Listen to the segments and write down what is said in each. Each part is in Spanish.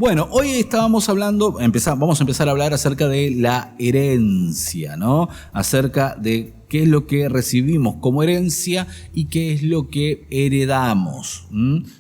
Bueno, hoy estábamos hablando, vamos a empezar a hablar acerca de la herencia, ¿no? Acerca de qué es lo que recibimos como herencia y qué es lo que heredamos.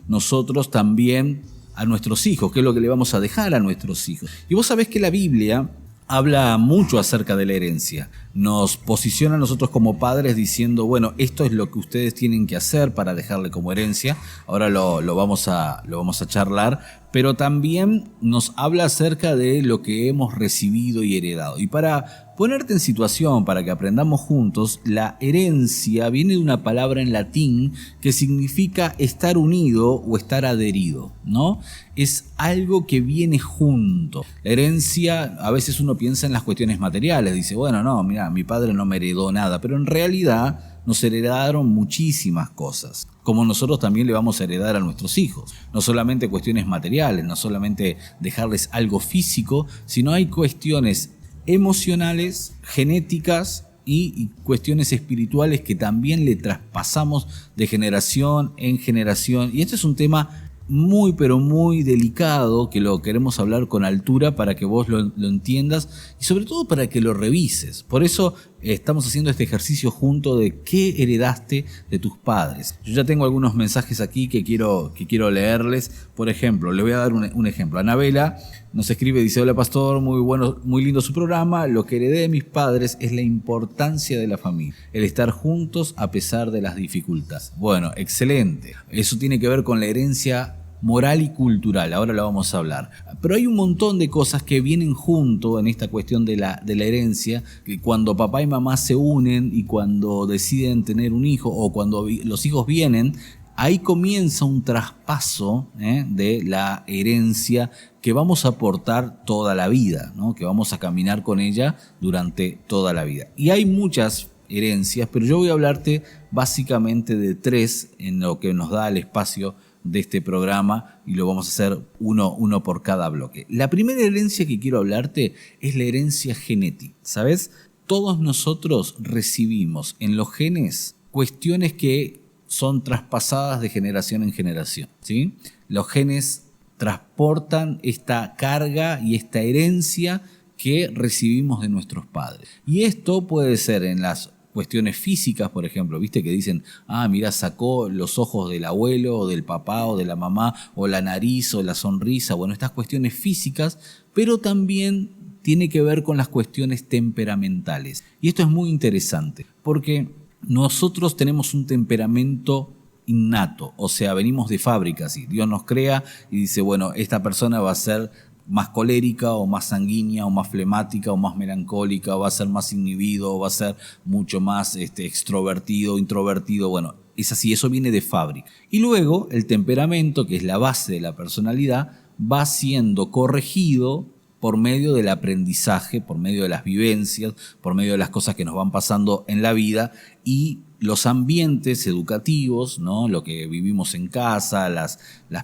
Nosotros también a nuestros hijos, qué es lo que le vamos a dejar a nuestros hijos. Y vos sabés que la Biblia habla mucho acerca de la herencia. Nos posiciona a nosotros como padres diciendo, bueno, esto es lo que ustedes tienen que hacer para dejarle como herencia. Ahora lo vamos a charlar, pero también nos habla acerca de lo que hemos recibido y heredado. Y para ponerte en situación, para que aprendamos juntos, la herencia viene de una palabra en latín que significa estar unido o estar adherido, ¿no? Es algo que viene junto. La herencia, a veces uno piensa en las cuestiones materiales, dice, bueno, no, mira, mi padre no me heredó nada, pero en realidad nos heredaron muchísimas cosas, como nosotros también le vamos a heredar a nuestros hijos. No solamente cuestiones materiales, no solamente dejarles algo físico, sino hay cuestiones emocionales, genéticas y cuestiones espirituales que también le traspasamos de generación en generación. Y este es un tema muy pero muy delicado, que lo queremos hablar con altura para que vos lo entiendas y sobre todo para que lo revises. Por eso estamos haciendo este ejercicio junto de qué heredaste de tus padres. Yo ya tengo algunos mensajes aquí que quiero leerles. Por ejemplo, le voy a dar un ejemplo. Anabela nos escribe, dice, hola pastor, muy bueno, muy lindo su programa. Lo que heredé de mis padres es la importancia de la familia, el estar juntos a pesar de las dificultades. Bueno, excelente. Eso tiene que ver con la herencia moral y cultural, ahora lo vamos a hablar. Pero hay un montón de cosas que vienen junto en esta cuestión de la herencia, que cuando papá y mamá se unen y cuando deciden tener un hijo o cuando los hijos vienen, ahí comienza un traspaso de la herencia que vamos a aportar toda la vida, ¿no? Que vamos a caminar con ella durante toda la vida. Y hay muchas herencias, pero yo voy a hablarte básicamente de 3 en lo que nos da el espacio de este programa y lo vamos a hacer uno por cada bloque. La primera herencia que quiero hablarte es la herencia genética. ¿Sabes? Todos nosotros recibimos en los genes cuestiones que son traspasadas de generación en generación, ¿sí? Los genes transportan esta carga y esta herencia que recibimos de nuestros padres. Y esto puede ser en las cuestiones físicas, por ejemplo, viste que dicen, mira, sacó los ojos del abuelo o del papá o de la mamá, o la nariz o la sonrisa, bueno, estas cuestiones físicas, pero también tiene que ver con las cuestiones temperamentales. Y esto es muy interesante, porque nosotros tenemos un temperamento innato, o sea, venimos de fábrica, así. Dios nos crea y dice, bueno, esta persona va a ser más colérica o más sanguínea o más flemática o más melancólica, o va a ser más inhibido o va a ser mucho más extrovertido, introvertido. Bueno, es así, eso viene de fábrica. Y luego el temperamento, que es la base de la personalidad, va siendo corregido por medio del aprendizaje, por medio de las vivencias, por medio de las cosas que nos van pasando en la vida y los ambientes educativos, ¿no? Lo que vivimos en casa, las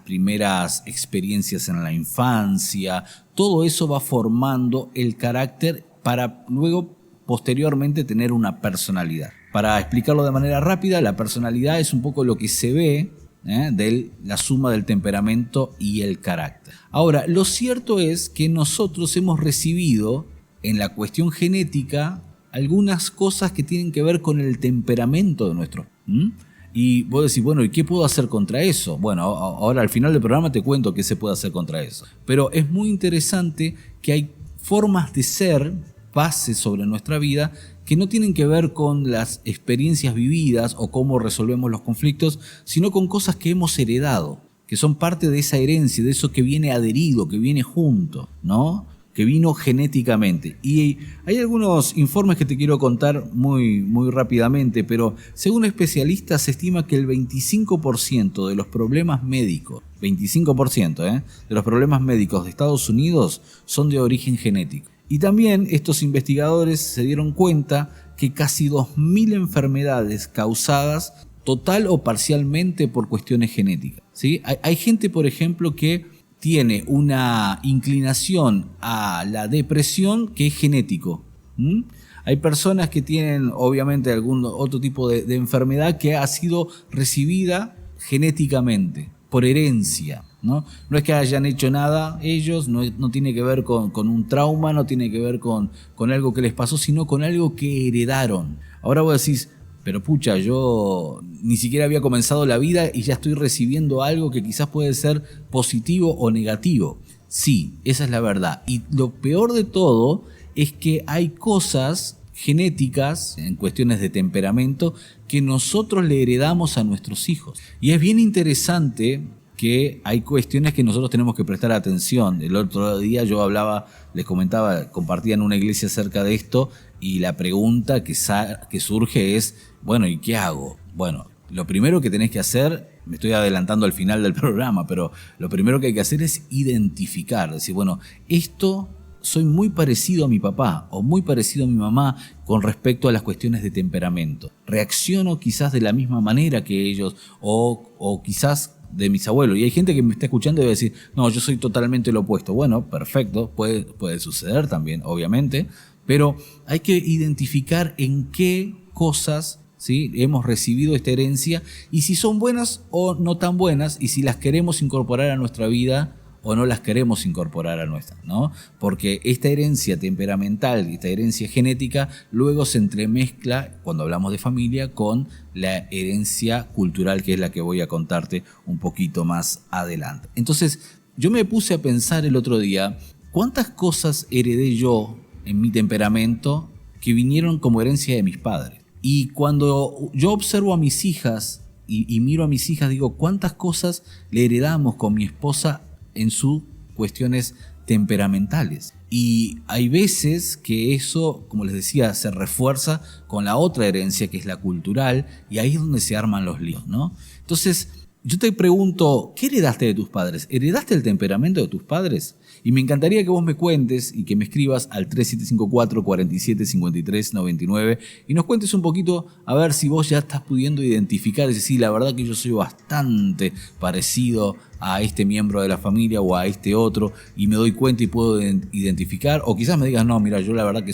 primeras experiencias en la infancia, todo eso va formando el carácter para luego, posteriormente, tener una personalidad. Para explicarlo de manera rápida, la personalidad es un poco lo que se ve de la suma del temperamento y el carácter. Ahora, lo cierto es que nosotros hemos recibido en la cuestión genética algunas cosas que tienen que ver con el temperamento de nuestro. Y vos decís, bueno, ¿y qué puedo hacer contra eso? Bueno, ahora al final del programa te cuento qué se puede hacer contra eso. Pero es muy interesante que hay formas de ser, bases sobre nuestra vida, que no tienen que ver con las experiencias vividas o cómo resolvemos los conflictos, sino con cosas que hemos heredado, que son parte de esa herencia, de eso que viene adherido, que viene junto, ¿no? Que vino genéticamente. Y hay algunos informes que te quiero contar muy rápidamente, pero según especialistas se estima que el 25% de los problemas médicos, 25%, de los problemas médicos de Estados Unidos son de origen genético. Y también estos investigadores se dieron cuenta que casi 2.000 enfermedades causadas total o parcialmente por cuestiones genéticas, ¿sí? Hay gente, por ejemplo, que tiene una inclinación a la depresión que es genético. Hay personas que tienen obviamente algún otro tipo de enfermedad que ha sido recibida genéticamente, por herencia. ¿no? No es que hayan hecho nada ellos, no tiene que ver con un trauma, no tiene que ver con algo que les pasó, sino con algo que heredaron. Ahora vos decís, pero pucha, yo ni siquiera había comenzado la vida y ya estoy recibiendo algo que quizás puede ser positivo o negativo. Sí, esa es la verdad. Y lo peor de todo es que hay cosas genéticas, en cuestiones de temperamento, que nosotros le heredamos a nuestros hijos. Y es bien interesante que hay cuestiones que nosotros tenemos que prestar atención. El otro día yo hablaba, les comentaba, compartía en una iglesia acerca de esto, y la pregunta que surge es, bueno, ¿y qué hago? Bueno, lo primero que tenés que hacer, me estoy adelantando al final del programa, pero lo primero que hay que hacer es identificar, decir, bueno, esto soy muy parecido a mi papá o muy parecido a mi mamá con respecto a las cuestiones de temperamento. Reacciono quizás de la misma manera que ellos o quizás de mis abuelos. Y hay gente que me está escuchando y va a decir, no, yo soy totalmente lo opuesto. Bueno, perfecto, puede suceder también, obviamente, pero hay que identificar en qué cosas, ¿sí?, hemos recibido esta herencia y si son buenas o no tan buenas y si las queremos incorporar a nuestra vida o no las queremos incorporar a nuestra, ¿no? Porque esta herencia temperamental, esta herencia genética, luego se entremezcla, cuando hablamos de familia, con la herencia cultural, que es la que voy a contarte un poquito más adelante. Entonces, yo me puse a pensar el otro día, ¿cuántas cosas heredé yo en mi temperamento que vinieron como herencia de mis padres? Y cuando yo observo a mis hijas y miro a mis hijas, digo, ¿cuántas cosas le heredamos con mi esposa en sus cuestiones temperamentales? Y hay veces que eso, como les decía, se refuerza con la otra herencia, que es la cultural, y ahí es donde se arman los líos, ¿no? Entonces, yo te pregunto, ¿qué heredaste de tus padres? ¿Heredaste el temperamento de tus padres? Y me encantaría que vos me cuentes y que me escribas al 3754-475399 y nos cuentes un poquito, a ver si vos ya estás pudiendo identificar, es decir, la verdad que yo soy bastante parecido a este miembro de la familia o a este otro, y me doy cuenta y puedo identificar, o quizás me digas, no, mira, yo la verdad que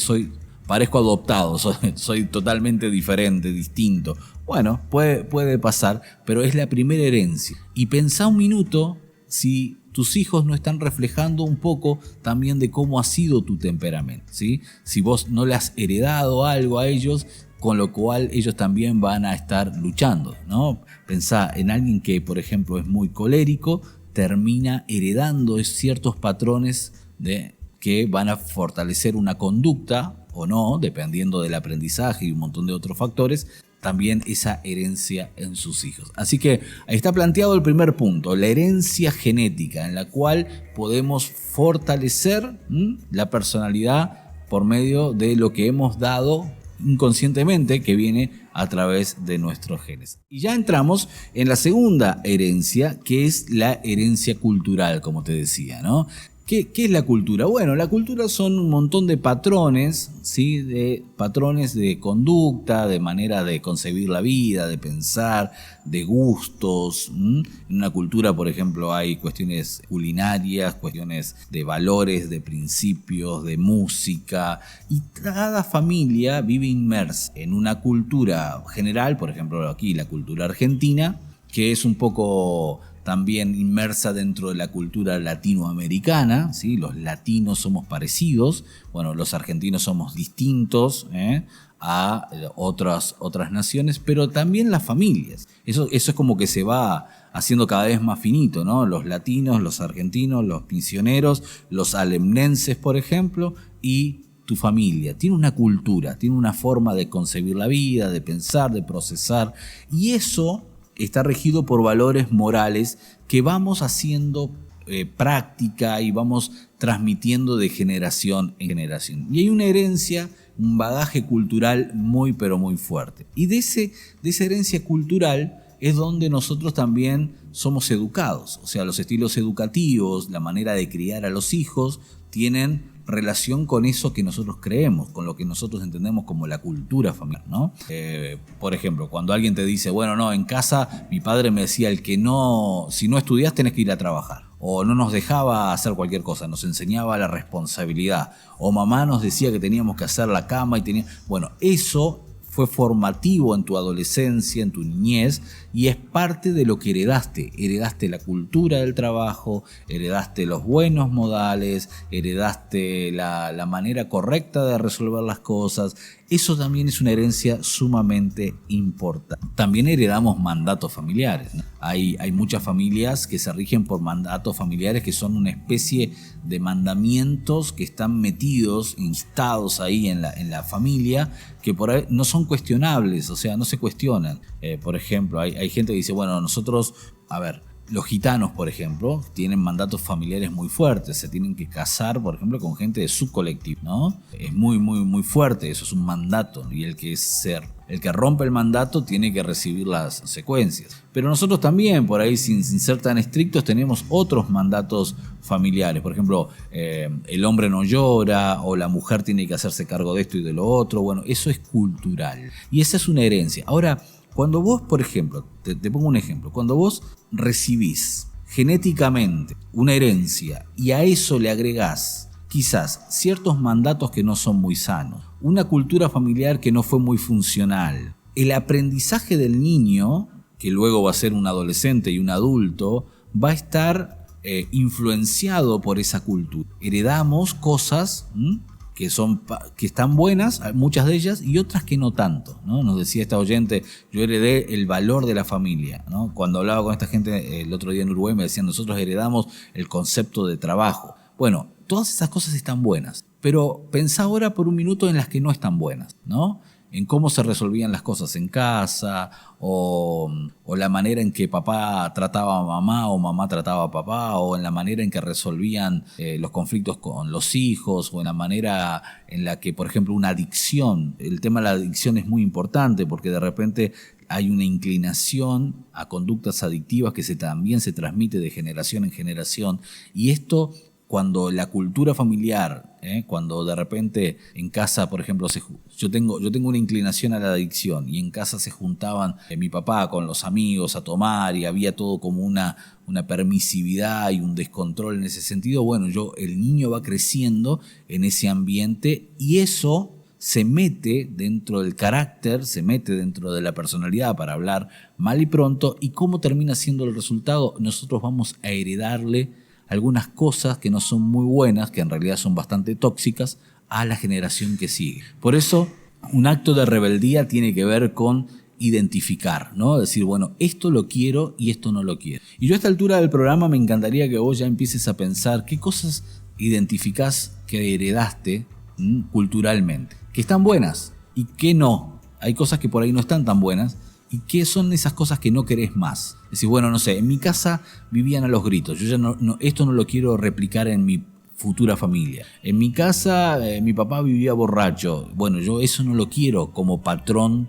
parezco adoptado, soy totalmente diferente, distinto. Bueno, puede pasar, pero es la primera herencia. Y pensá un minuto si tus hijos no están reflejando un poco también de cómo ha sido tu temperamento, ¿sí? Si vos no le has heredado algo a ellos, con lo cual ellos también van a estar luchando, ¿no? Pensá en alguien que, por ejemplo, es muy colérico, termina heredando ciertos patrones que van a fortalecer una conducta o no, dependiendo del aprendizaje y un montón de otros factores, también esa herencia en sus hijos. Así que ahí está planteado el primer punto, la herencia genética, en la cual podemos fortalecer la personalidad por medio de lo que hemos dado inconscientemente, que viene a través de nuestros genes. Y ya entramos en la segunda herencia, que es la herencia cultural, como te decía, ¿no? ¿Qué es la cultura? Bueno, la cultura son un montón de patrones, ¿sí? De patrones de conducta, de manera de concebir la vida, de pensar, de gustos. En una cultura, por ejemplo, hay cuestiones culinarias, cuestiones de valores, de principios, de música. Y cada familia vive inmersa en una cultura general, por ejemplo, aquí la cultura argentina, que es un poco también inmersa dentro de la cultura latinoamericana, ¿sí? Los latinos somos parecidos, bueno, los argentinos somos distintos a otras naciones, pero también las familias. Eso es como que se va haciendo cada vez más finito, ¿no? Los latinos, los argentinos, los misioneros, los alemnenses, por ejemplo, y tu familia. Tiene una cultura, tiene una forma de concebir la vida, de pensar, de procesar, y eso está regido por valores morales que vamos haciendo práctica y vamos transmitiendo de generación en generación. Y hay una herencia, un bagaje cultural muy pero muy fuerte. Y de esa herencia cultural es donde nosotros también somos educados. O sea, los estilos educativos, la manera de criar a los hijos tienen relación con eso que nosotros creemos, con lo que nosotros entendemos como la cultura familiar, ¿no? Por ejemplo, cuando alguien te dice, bueno, no, en casa mi padre me decía, si no estudias tenés que ir a trabajar, o no nos dejaba hacer cualquier cosa, nos enseñaba la responsabilidad, o mamá nos decía que teníamos que hacer la cama bueno, eso fue formativo en tu adolescencia, en tu niñez, y es parte de lo que heredaste. Heredaste la cultura del trabajo, heredaste los buenos modales, heredaste la manera correcta de resolver las cosas. Eso también es una herencia sumamente importante. También heredamos mandatos familiares, ¿no? Hay muchas familias que se rigen por mandatos familiares que son una especie de mandamientos que están metidos, instados ahí en la familia, que por ahí no son cuestionables, o sea, no se cuestionan. Por ejemplo, hay gente que dice, bueno, nosotros, a ver, los gitanos, por ejemplo, tienen mandatos familiares muy fuertes, se tienen que casar, por ejemplo, con gente de su colectivo, ¿no? Es muy, muy, muy fuerte, eso es un mandato, y el que rompe el mandato tiene que recibir las secuencias. Pero nosotros también, por ahí, sin ser tan estrictos, tenemos otros mandatos familiares. Por ejemplo, el hombre no llora, o la mujer tiene que hacerse cargo de esto y de lo otro. Bueno, eso es cultural, y esa es una herencia. Ahora, cuando vos, por ejemplo, te pongo un ejemplo, cuando vos recibís genéticamente una herencia y a eso le agregás quizás ciertos mandatos que no son muy sanos, una cultura familiar que no fue muy funcional, el aprendizaje del niño, que luego va a ser un adolescente y un adulto, va a estar influenciado por esa cultura. Heredamos cosas que están buenas, muchas de ellas, y otras que no tanto, ¿no? Nos decía esta oyente, yo heredé el valor de la familia, ¿no? Cuando hablaba con esta gente el otro día en Uruguay me decían, nosotros heredamos el concepto de trabajo. Bueno, todas esas cosas están buenas, pero pensá ahora por un minuto en las que no están buenas, ¿no? En cómo se resolvían las cosas en casa, o la manera en que papá trataba a mamá o mamá trataba a papá, o en la manera en que resolvían los conflictos con los hijos, o en la manera en la que, por ejemplo, una adicción, el tema de la adicción es muy importante porque de repente hay una inclinación a conductas adictivas que también se transmite de generación en generación, y esto, cuando la cultura familiar, cuando de repente en casa, por ejemplo, yo tengo una inclinación a la adicción, y en casa se juntaban mi papá con los amigos a tomar y había todo como una permisividad y un descontrol en ese sentido, bueno, el niño va creciendo en ese ambiente y eso se mete dentro del carácter, se mete dentro de la personalidad, para hablar mal y pronto. ¿Y cómo termina siendo el resultado? Nosotros vamos a heredarle algunas cosas que no son muy buenas, que en realidad son bastante tóxicas, a la generación que sigue. Por eso, un acto de rebeldía tiene que ver con identificar, ¿no? Decir, bueno, esto lo quiero y esto no lo quiero. Y yo a esta altura del programa me encantaría que vos ya empieces a pensar qué cosas identificás que heredaste culturalmente, que están buenas y que no. Hay cosas que por ahí no están tan buenas. ¿Y qué son esas cosas que no querés más? Es decir, bueno, no sé, en mi casa vivían a los gritos. Yo ya esto no lo quiero replicar en mi futura familia. En mi casa mi papá vivía borracho. Bueno, yo eso no lo quiero como patrón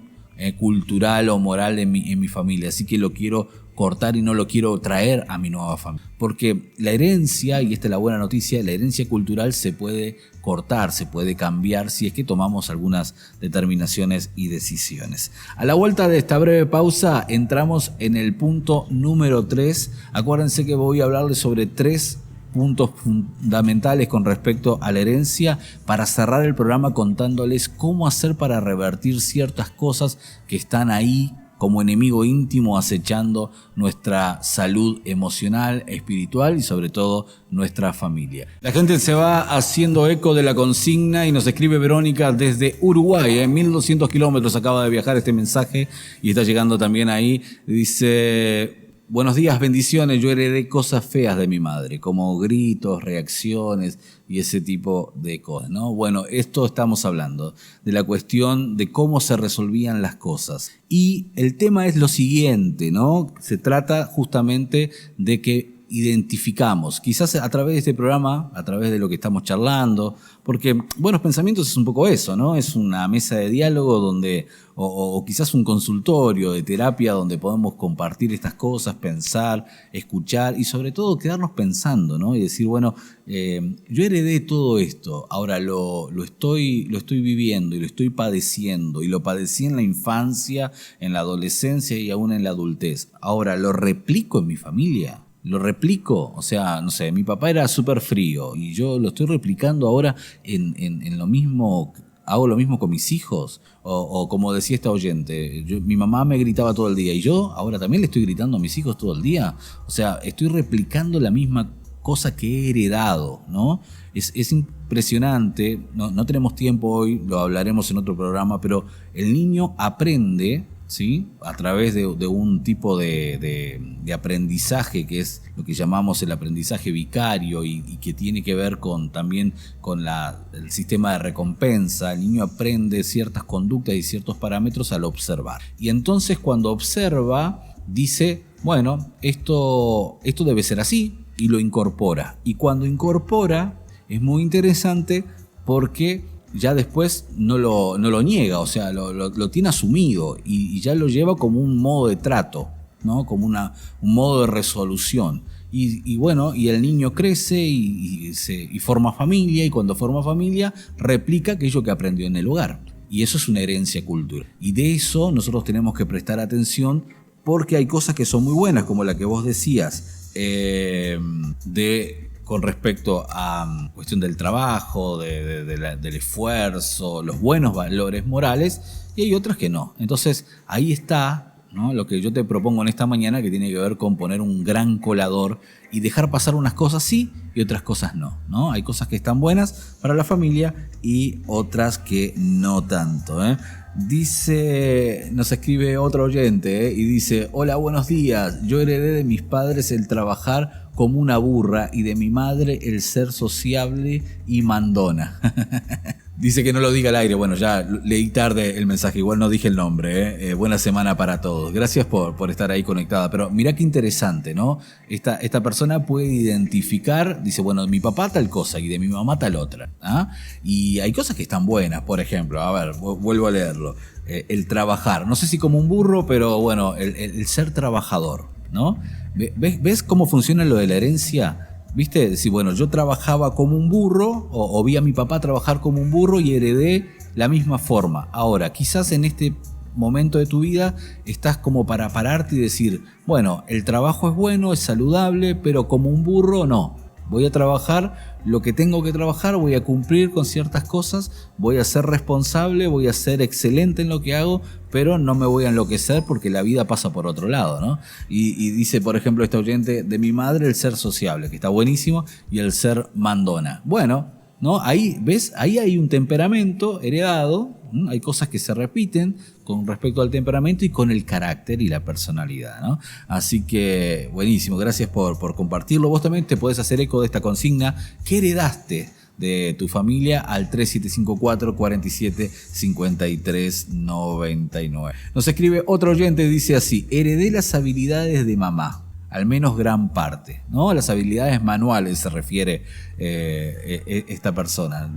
cultural o moral en mi familia. Así que lo quiero cortar y no lo quiero traer a mi nueva familia. Porque la herencia, y esta es la buena noticia, la herencia cultural se puede cortar, se puede cambiar si es que tomamos algunas determinaciones y decisiones. A la vuelta de esta breve pausa entramos en el punto número 3. Acuérdense que voy a hablarles sobre 3 puntos fundamentales con respecto a la herencia, para cerrar el programa contándoles cómo hacer para revertir ciertas cosas que están ahí como enemigo íntimo acechando nuestra salud emocional, espiritual y sobre todo nuestra familia. La gente se va haciendo eco de la consigna y nos escribe Verónica desde Uruguay, 1200 kilómetros acaba de viajar este mensaje y está llegando también ahí. Dice: buenos días, bendiciones. Yo heredé cosas feas de mi madre, como gritos, reacciones y ese tipo de cosas, ¿no? Bueno, esto estamos hablando de la cuestión de cómo se resolvían las cosas. Y el tema es lo siguiente, ¿no? Se trata justamente de que identificamos, quizás a través de este programa, a través de lo que estamos charlando, porque Buenos Pensamientos es un poco eso, ¿no? Es una mesa de diálogo donde, o quizás un consultorio de terapia donde podemos compartir estas cosas, pensar, escuchar y sobre todo quedarnos pensando, ¿no? Y decir, bueno, yo heredé todo esto, ahora lo estoy viviendo y lo estoy padeciendo, y lo padecí en la infancia, en la adolescencia y aún en la adultez. Ahora, ¿lo replico en mi familia? Lo replico, o sea, no sé, mi papá era súper frío y yo lo estoy replicando ahora en lo mismo ¿Hago lo mismo con mis hijos? O como decía esta oyente, mi mamá me gritaba todo el día y yo ahora también le estoy gritando a mis hijos todo el día. O sea, estoy replicando la misma cosa que he heredado, ¿no? Es impresionante, no tenemos tiempo hoy, lo hablaremos en otro programa, pero el niño aprende, ¿sí?, a través de un tipo de aprendizaje que es lo que llamamos el aprendizaje vicario y que tiene que ver también con el sistema de recompensa. El niño aprende ciertas conductas y ciertos parámetros al observar. Y entonces cuando observa, dice, bueno, esto debe ser así, y lo incorpora. Y cuando incorpora es muy interesante porque ya después no lo niega, o sea, lo tiene asumido y ya lo lleva como un modo de trato, ¿no? Como un modo de resolución. Y bueno, y el niño crece y forma familia, y cuando forma familia replica aquello que aprendió en el hogar. Y eso es una herencia cultural. Y de eso nosotros tenemos que prestar atención porque hay cosas que son muy buenas, como la que vos decías, con respecto a cuestión del trabajo, del esfuerzo, los buenos valores morales, y hay otras que no. Entonces ahí está, ¿no?, lo que yo te propongo en esta mañana, que tiene que ver con poner un gran colador y dejar pasar unas cosas sí y otras cosas no, ¿no? Hay cosas que están buenas para la familia y otras que no tanto, ¿eh? Dice, nos escribe otro oyente, y dice: hola, buenos días, yo heredé de mis padres el trabajar como una burra y de mi madre el ser sociable y mandona. Dice que no lo diga al aire. Bueno, ya leí tarde el mensaje, igual no dije el nombre, ¿eh? Buena semana para todos. Gracias por estar ahí conectada. Pero mirá qué interesante, ¿no? Esta persona puede identificar, dice, bueno, de mi papá tal cosa y de mi mamá tal otra, ¿ah? Y hay cosas que están buenas, por ejemplo, a ver, vuelvo a leerlo. El trabajar, no sé si como un burro, pero bueno, el ser trabajador, ¿no? ¿Ves cómo funciona lo de la herencia? ¿Viste? Si bueno, yo trabajaba como un burro o vi a mi papá trabajar como un burro y heredé la misma forma. Ahora, quizás en este momento de tu vida estás como para pararte y decir, bueno, el trabajo es bueno, es saludable, pero como un burro no. Voy a trabajar lo que tengo que trabajar, voy a cumplir con ciertas cosas, voy a ser responsable, voy a ser excelente en lo que hago, pero no me voy a enloquecer porque la vida pasa por otro lado, ¿no? Y dice, por ejemplo, este oyente, de mi madre el ser sociable, que está buenísimo, y el ser mandona. Bueno, ¿no? Ahí, ¿ves? Ahí hay un temperamento heredado, ¿no? Hay cosas que se repiten con respecto al temperamento y con el carácter y la personalidad, ¿no? Así que, buenísimo, gracias por compartirlo. Vos también te podés hacer eco de esta consigna. ¿Qué heredaste de tu familia? Al 3754 47 53 99. Nos escribe otro oyente, dice así: heredé las habilidades de mamá, al menos gran parte, ¿no? Las habilidades manuales se refiere esta persona,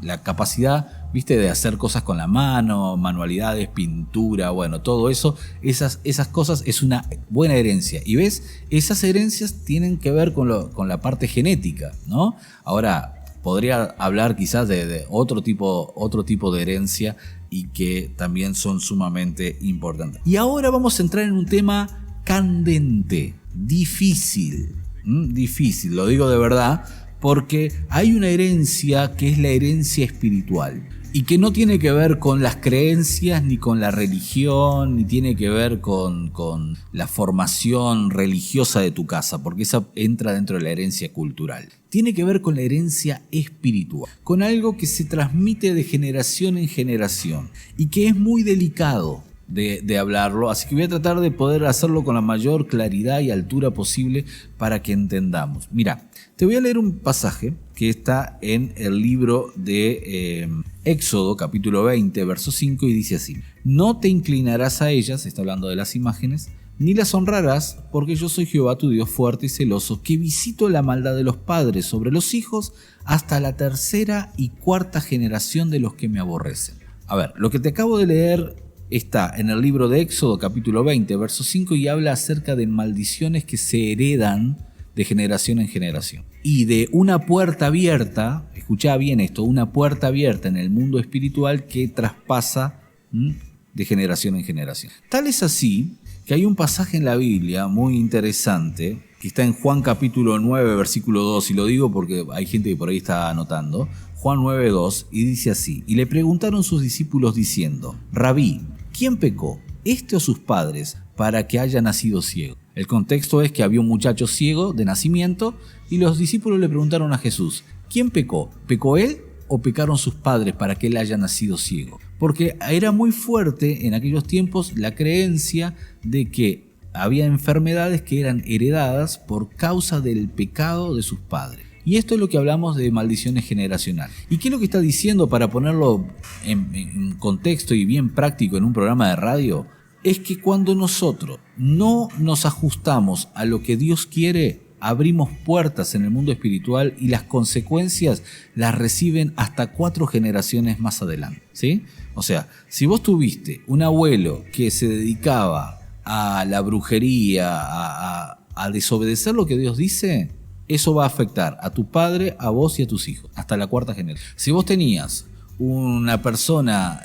la capacidad, ¿viste?, de hacer cosas con la mano, manualidades, pintura, bueno, todo eso, esas cosas es una buena herencia. Y ves, esas herencias tienen que ver con la parte genética, ¿no? Ahora, podría hablar quizás de otro tipo de herencia y que también son sumamente importantes. Y ahora vamos a entrar en un tema candente, difícil, lo digo de verdad, porque hay una herencia que es la herencia espiritual y que no tiene que ver con las creencias ni con la religión, ni tiene que ver con la formación religiosa de tu casa, porque esa entra dentro de la herencia cultural. Tiene que ver con la herencia espiritual, con algo que se transmite de generación en generación y que es muy delicado de hablarlo, así que voy a tratar de poder hacerlo con la mayor claridad y altura posible para que entendamos. Mira, te voy a leer un pasaje que está en el libro de Éxodo, capítulo 20, verso 5, y dice así: no te inclinarás a ellas, está hablando de las imágenes, ni las honrarás, porque yo soy Jehová tu Dios fuerte y celoso, que visito la maldad de los padres sobre los hijos hasta la tercera y cuarta generación de los que me aborrecen. A ver, lo que te acabo de leer está en el libro de Éxodo capítulo 20, verso 5, y habla acerca de maldiciones que se heredan de generación en generación. Y de una puerta abierta, escuchá bien esto, una puerta abierta en el mundo espiritual que traspasa de generación en generación. Tal es así que hay un pasaje en la Biblia muy interesante que está en Juan capítulo 9, versículo 2, y lo digo porque hay gente que por ahí está anotando. Juan 9, 2, y dice así: y le preguntaron sus discípulos diciendo: Rabí, ¿quién pecó, este o sus padres, para que haya nacido ciego? El contexto es que había un muchacho ciego de nacimiento y los discípulos le preguntaron a Jesús: ¿quién pecó? ¿Pecó él o pecaron sus padres para que él haya nacido ciego? Porque era muy fuerte en aquellos tiempos la creencia de que había enfermedades que eran heredadas por causa del pecado de sus padres. Y esto es lo que hablamos de maldiciones generacionales. ¿Y qué es lo que está diciendo para ponerlo en contexto y bien práctico en un programa de radio? Es que cuando nosotros no nos ajustamos a lo que Dios quiere, abrimos puertas en el mundo espiritual y las consecuencias las reciben hasta 4 generaciones más adelante, ¿sí? O sea, si vos tuviste un abuelo que se dedicaba a la brujería, a desobedecer lo que Dios dice, eso va a afectar a tu padre, a vos y a tus hijos, hasta la 4ª generación. Si vos tenías una persona,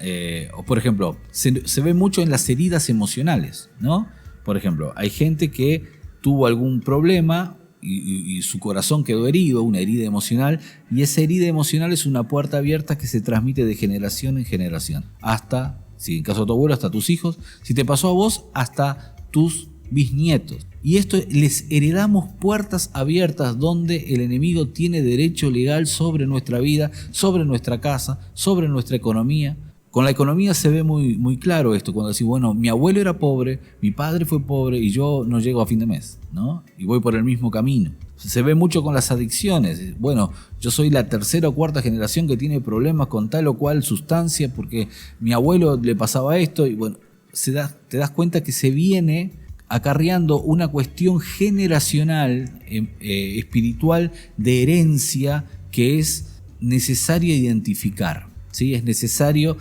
o por ejemplo, se ve mucho en las heridas emocionales, ¿no? Por ejemplo, hay gente que tuvo algún problema y su corazón quedó herido, una herida emocional, y esa herida emocional es una puerta abierta que se transmite de generación en generación, hasta, si en caso de tu abuelo, hasta tus hijos, si te pasó a vos, hasta tus bisnietos. Y esto les heredamos puertas abiertas donde el enemigo tiene derecho legal sobre nuestra vida, sobre nuestra casa, sobre nuestra economía. Con la economía se ve muy claro esto, cuando decís, bueno, mi abuelo era pobre, mi padre fue pobre y yo no llego a fin de mes, ¿no? Y voy por el mismo camino. Se ve mucho con las adicciones. Bueno, yo soy la 3ª o 4ª generación que tiene problemas con tal o cual sustancia porque mi abuelo le pasaba esto y bueno, te das cuenta que se viene acarreando una cuestión generacional, espiritual, de herencia que es necesaria identificar, ¿sí? Es necesario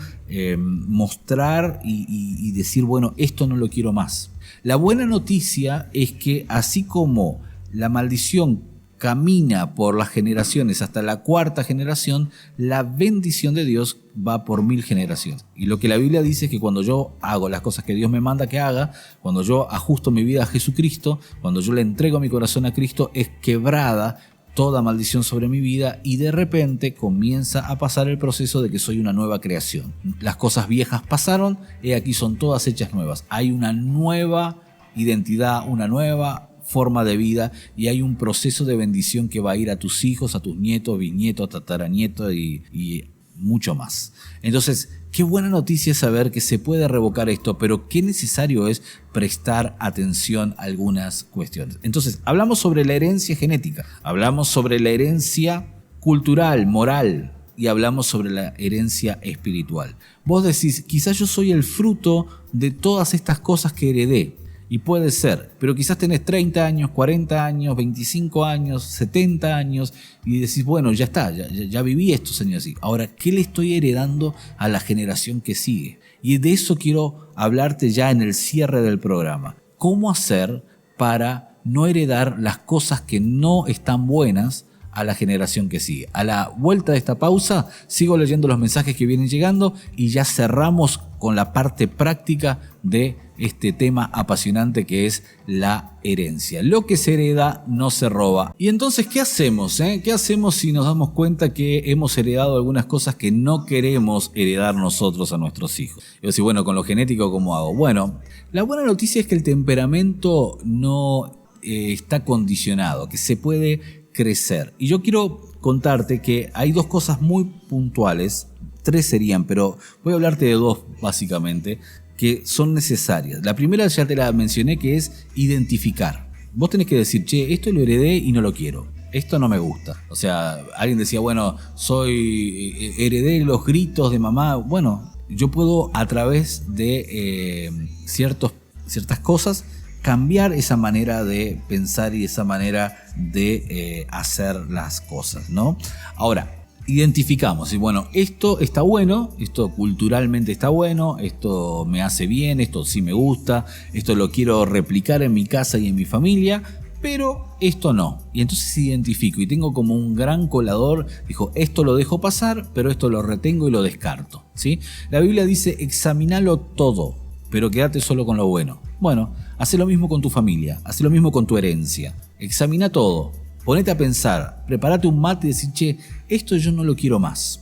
mostrar y decir, bueno, esto no lo quiero más. La buena noticia es que así como la maldición camina por las generaciones hasta la 4ª generación, la bendición de Dios va por 1000 generaciones. Y lo que la Biblia dice es que cuando yo hago las cosas que Dios me manda que haga, cuando yo ajusto mi vida a Jesucristo, cuando yo le entrego mi corazón a Cristo, es quebrada toda maldición sobre mi vida y de repente comienza a pasar el proceso de que soy una nueva creación. Las cosas viejas pasaron, aquí son todas hechas nuevas. Hay una nueva identidad, una nueva forma de vida y hay un proceso de bendición que va a ir a tus hijos, a tus nietos, bisnietos, tataranietos y mucho más. Entonces, qué buena noticia saber que se puede revocar esto, pero qué necesario es prestar atención a algunas cuestiones. Entonces, hablamos sobre la herencia genética, hablamos sobre la herencia cultural, moral, y hablamos sobre la herencia espiritual. Vos decís, quizás yo soy el fruto de todas estas cosas que heredé. Y puede ser, pero quizás tenés 30 años, 40 años, 25 años, 70 años y decís, bueno, ya está, ya viví esto, señor. Ahora, ¿qué le estoy heredando a la generación que sigue? Y de eso quiero hablarte ya en el cierre del programa. ¿Cómo hacer para no heredar las cosas que no están buenas a la generación que sigue? A la vuelta de esta pausa, sigo leyendo los mensajes que vienen llegando y ya cerramos con la parte práctica de este tema apasionante que es la herencia. Lo que se hereda no se roba. Y entonces, ¿qué hacemos? ¿Qué hacemos si nos damos cuenta que hemos heredado algunas cosas que no queremos heredar nosotros a nuestros hijos? Y yo decía, bueno, con lo genético, ¿cómo hago? Bueno, la buena noticia es que el temperamento no está condicionado, que se puede crecer. Y yo quiero contarte que hay 2 cosas muy puntuales, 3 serían, pero voy a hablarte de 2 básicamente, que son necesarias. La primera ya te la mencioné, que es identificar. Vos tenés que decir, che, esto lo heredé y no lo quiero. Esto no me gusta. O sea, alguien decía, bueno, heredé los gritos de mamá. Bueno, yo puedo a través de ciertas cosas cambiar esa manera de pensar y esa manera de hacer las cosas, ¿no? Ahora, identificamos y bueno, esto está bueno, esto culturalmente está bueno, esto me hace bien, esto sí me gusta, esto lo quiero replicar en mi casa y en mi familia, pero esto no. Y entonces identifico y tengo como un gran colador, dijo, esto lo dejo pasar, pero esto lo retengo y lo descarto, ¿sí? La Biblia dice, examinalo todo, pero quédate solo con lo bueno. Bueno, haz lo mismo con tu familia, haz lo mismo con tu herencia. examina todo, ponete a pensar, prepárate un mate y decir, che, esto yo no lo quiero más.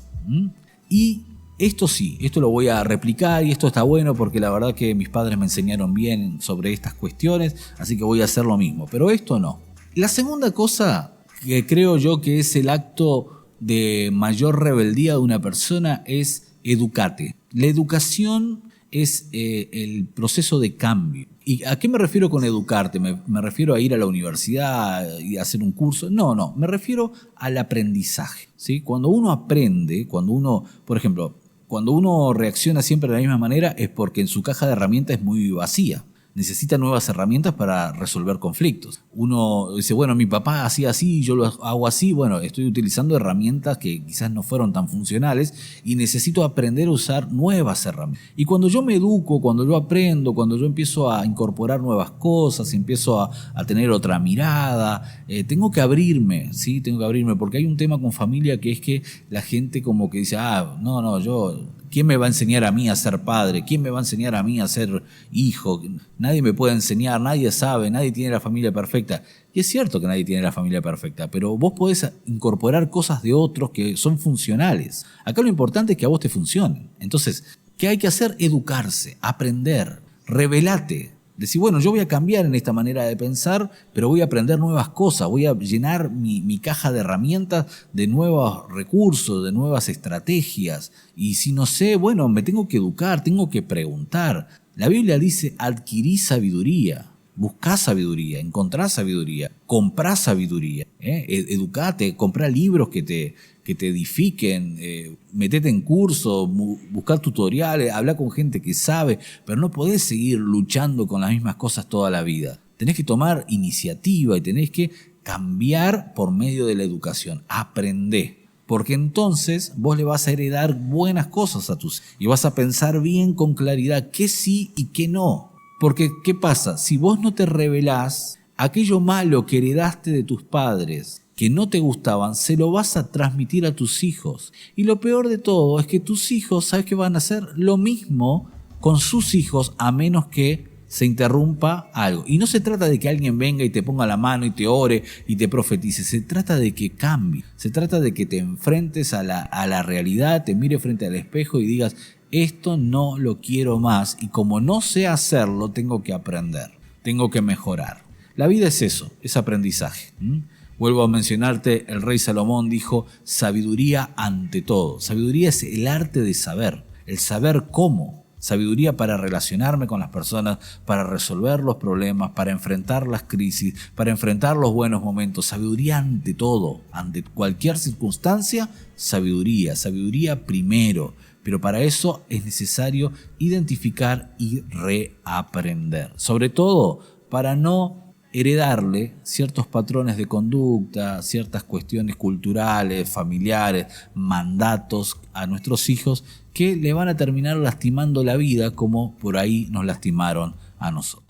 Y esto sí, esto lo voy a replicar y esto está bueno porque la verdad que mis padres me enseñaron bien sobre estas cuestiones, así que voy a hacer lo mismo, pero esto no. La segunda cosa que creo yo que es el acto de mayor rebeldía de una persona es educate. La educación es el proceso de cambio. ¿Y a qué me refiero con educarte? ¿Me refiero a ir a la universidad y hacer un curso? No, me refiero al aprendizaje, ¿sí? Cuando uno aprende, por ejemplo, cuando uno reacciona siempre de la misma manera es porque en su caja de herramientas es muy vacía. Necesita nuevas herramientas para resolver conflictos. Uno dice, bueno, mi papá hacía así, yo lo hago así. Bueno, estoy utilizando herramientas que quizás no fueron tan funcionales y necesito aprender a usar nuevas herramientas. Y cuando yo me educo, cuando yo aprendo, cuando yo empiezo a incorporar nuevas cosas, empiezo a tener otra mirada, tengo que abrirme, ¿sí? Tengo que abrirme porque hay un tema con familia que es que la gente como que dice, ¿quién me va a enseñar a mí a ser padre? ¿Quién me va a enseñar a mí a ser hijo? Nadie me puede enseñar, nadie sabe, nadie tiene la familia perfecta. Y es cierto que nadie tiene la familia perfecta, pero vos podés incorporar cosas de otros que son funcionales. Acá lo importante es que a vos te funcionen. Entonces, ¿qué hay que hacer? Educarse, aprender, rebelate. Decir, bueno, yo voy a cambiar en esta manera de pensar, pero voy a aprender nuevas cosas, voy a llenar mi caja de herramientas de nuevos recursos, de nuevas estrategias. Y si no sé, bueno, me tengo que educar, tengo que preguntar. La Biblia dice, adquirí sabiduría, buscá sabiduría, encontrá sabiduría, comprá sabiduría. Educate, comprá libros que te edifiquen, metete en cursos, buscar tutoriales, hablar con gente que sabe, pero no podés seguir luchando con las mismas cosas toda la vida. Tenés que tomar iniciativa y tenés que cambiar por medio de la educación. Aprendé. Porque entonces vos le vas a heredar buenas cosas a tus hijos y vas a pensar bien con claridad qué sí y qué no. Porque, ¿qué pasa? Si vos no te rebelás, aquello malo que heredaste de tus padres, que no te gustaban, se lo vas a transmitir a tus hijos. Y lo peor de todo es que tus hijos, ¿sabes qué van a hacer? Lo mismo con sus hijos, a menos que se interrumpa algo. Y no se trata de que alguien venga y te ponga la mano y te ore y te profetice. Se trata de que cambie. Se trata de que te enfrentes a la realidad, te mire frente al espejo y digas, esto no lo quiero más. Y como no sé hacerlo, tengo que aprender. Tengo que mejorar. La vida es eso, es aprendizaje. Vuelvo a mencionarte, el rey Salomón dijo, sabiduría ante todo. Sabiduría es el arte de saber, el saber cómo. Sabiduría para relacionarme con las personas, para resolver los problemas, para enfrentar las crisis, para enfrentar los buenos momentos. Sabiduría ante todo, ante cualquier circunstancia, sabiduría primero. Pero para eso es necesario identificar y reaprender. Sobre todo para no heredarle ciertos patrones de conducta, ciertas cuestiones culturales, familiares, mandatos a nuestros hijos que le van a terminar lastimando la vida como por ahí nos lastimaron a nosotros.